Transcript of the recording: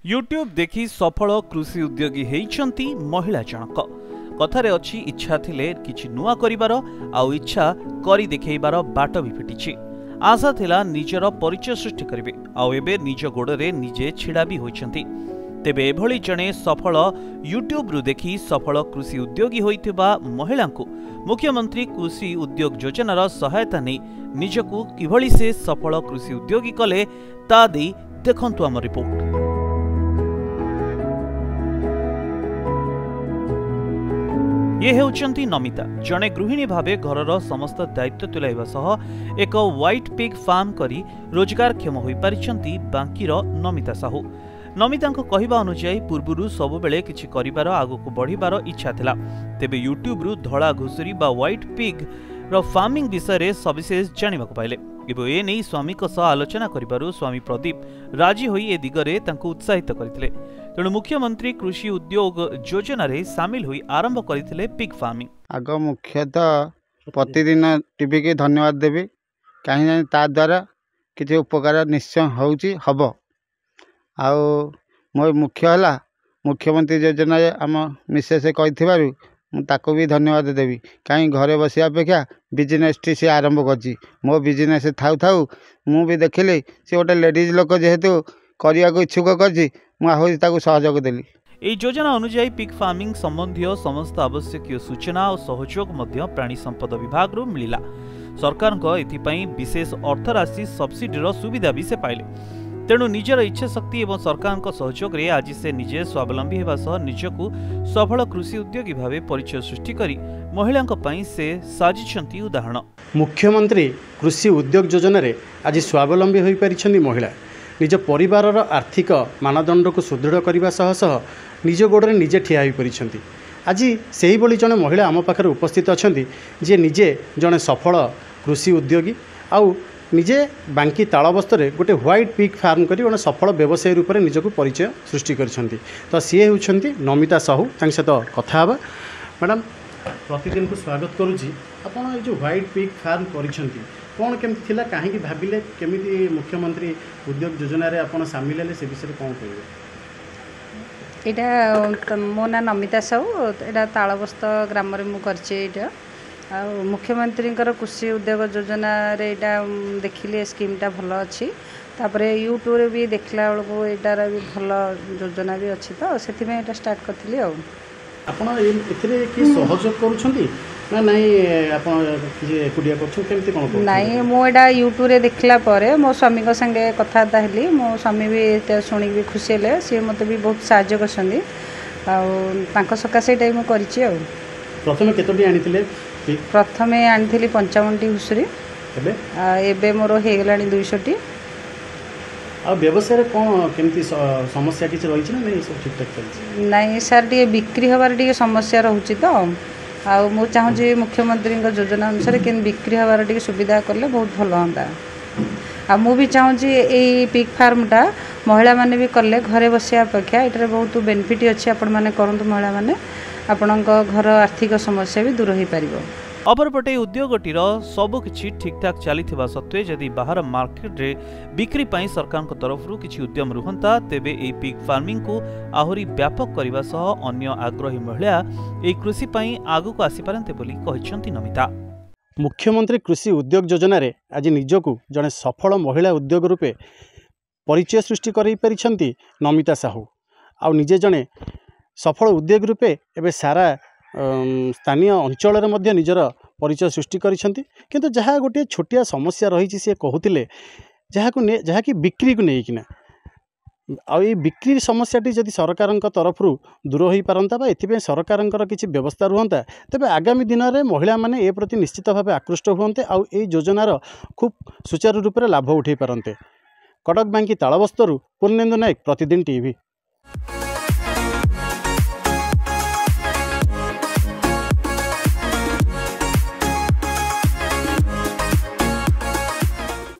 YouTube देखि सफल कृषि उद्योगी हेइछंती महिला जनक। कथारे अछि इच्छा थिले किछि नुआ करिबार आउ इच्छा करि देखैबार बाट भी फिटिछि। आशा थिला निजर परिचय सृष्टि करिवे आउ एबे निज गोड़रे निजे छिड़ा भी होइछंती। तेबे एभली जणे सफल यूट्यूब रु देखि सफल कृषि उद्योगी होइथिबा महिलांकु मुख्यमंत्री कृषि उद्योग योजनार सहायता नै निजकु किभली से सफल कृषि उद्योगी कले ता देई देखंतु आम रिपोर्ट। ये हेउचंती नमिता, जणे गृहिणी भावे घरर समस्त दायित्व तुलाइबा सह एक व्हाइट पिग फार्म करी रोजगारक्षम होई पारिछंती बांकीर नमिता साहू। नमितांको कहिबा अनुसार पूर्वरु सबुबेले किछि करिबार आगुको बढ़िबार इच्छा थिला। तेबे यूट्यूब रु धळा घुसुरी बा व्हाइट पिग रो फार्मिंग विषय रे सविशेष जानिबाको पाइले। एबो ए नै स्वामी को सह आलोचना करिबारु स्वामी प्रदीप राजी होई ए दिगरे तांको उत्साहित करथिले। तेणु मुख्यमंत्री कृषि उद्योग योजना रे सामिल होई आरंभ करथिले पिग फार्मिंग। आग मुख्यतः प्रतिदिन टीवी के धन्यवाद देवी कहीं ता द्वारा किसी उपकार निश्चय होउची हबो। आउ मोर मुख्य हला मुख्यमंत्री योजना आम मिसेस कही ताको भी धन्यवाद देवी कहीं घरे बस अपेक्षा बिजनेस टी सी आरंभ कर मो बिजनेस थाउ थाउ मु भी देखिली सी गोटे लेडीज लोक जेहेतु करने को इच्छुक कर सहयोग देली। এই যোজনা অনুযায়ী পিগ ফার্মিং সম্বন্ধীয় সমস্ত আবশ্যকীয় সূচনা ও সহযোগ মধ্য প্রাণী সম্পদ বিভাগ রু মিলিলা। सरकार एथिपाई विशेष अर्थ राशि सब्सिडीर सुविधा भी से पाइले। तेणु निजर इच्छा शक्ति एवं सरकार सहयोग रे आज से निजे स्वावलंबी होगा सह निजकु सफल कृषि उद्योगी भावे परिचय सृष्टि करी महिलांक पई से साजिछंती उदाहरण। मुख्यमंत्री कृषि उद्योग योजना रे आज स्वावलंबी होई परिछंती महिला निज परिवारर आर्थिक मानदंड को सुदृढ़ करने सह सह निज गोड़े निजे ठिया हो परिछंती। आज से ही जड़े महिला आम पाखे उपस्थित अच्छा जे निजे जड़े सफल कृषि उद्योगी आउ निजे बांकी तालबस्तर गोटे व्हाइट पिग फार्म करी गोटे सफल व्यवसायी रूप में निजक परिचय सृष्टि करछंती। तो सी होउछंती नमिता साहू सहित कथा हेबा। मैडम प्रतिदिन को स्वागत करुच्ची। आपन ये जो व्हाइट पिग फार्म करिछंती कौन केमती थिला काहेकि भाबिले केमिति मुख्यमंत्री उद्योग योजना रे आपन सामिल हेले से विषय कौन कहबे? एटा मो ना नमिता साहू एटा तालबस्त ग्राम रे मु करछे। एटा आ मुख्यमंत्री कृषि उद्योग योजना रे एटा देखिले स्कीम टा भल अच्छी तापरे यूट्यूब रे भी देखला बेलको एटार भी भल योजना भी अच्छी तो सेति में एटा स्टार्ट करथिले। आ आपण एथिरे की सहयोग करूछंती ना नहीं आपण कि एकुडिया करछु केमती कोन करछु? नहीं मो एटा यूट्यूब रे देखला परे मो स्वामी को संगे कथाता हेली। मो स्वामी भी एटा सुनी भी खुशी हेले से मते भी बहुत सहायता करछंदी आ तांको सकासे एटा मो करछि। आ प्रथमे केतोटी आनिथिले? प्रथमे आनिथिली 55 टी हुसुरी एबे मोर हे गलानी 200 टी। आ व्यवसाय कौन केमती समस्या किछ रही ना नहीं सब ठीक ठाक चलछि? नहीं सर टी बिक्री हबार टी समस्या रहउछि तो आ मु चाहूँ जे मुख्यमंत्री योजना अनुसार के बिक्री हबार टी सुविधा करले बहुत भल होंदा। आ मु भी चाहूँ जे ए पिग फार्मटा महिला माने भी करले घरे बसिया अपेक्षा एटारे बहुत बेनिफिट अछि। आपण माने करंतु महिला माने आपणक घर आर्थिक समस्या भी दूर हो पारिबो। अपरपटे उद्योगटीर सबकिछि ठीक ठाक चलीथिबा सत्वे जदि बाहर मार्केट रे बिक्री पाई सरकार तरफ किछि उद्यम रुहंता तेबे ए पिग फार्मिंग को आहुरी व्यापक करबा सह अन्य आग्रही महिला ए कृषि पाई आगु को आसी पारंते बोली कहिसंती नमिता। मुख्यमंत्री कृषि उद्योग योजना रे आज निजकु जड़े सफल महिला उद्योग रूपे परिचय सृष्टि करै परिछंती नमिता साहू। आ निजे जड़े सफल उद्योग रूपे एवं सारा स्थानीय अंचल में निजर परिचय सृष्टि करिसेंती। किंतु जहाँ गोटे छोटिया समस्या रही सी कहते जहाँ कि बिक्री को लेकिन आ बिक्री समस्याटी जदि सरकार तरफ दूर हो पारंता एथि सरकार किसी व्यवस्था रुहंता तेबे आगामी दिन में महिला माने ए प्रति निश्चित भाव आकृष्ट हुंते आ योजनार खूब सुचारू रूप से लाभ उठे पारंते। कटक बांकी तालबस्तरू पूर्णेन्दु नायक प्रतिदिन टीवी।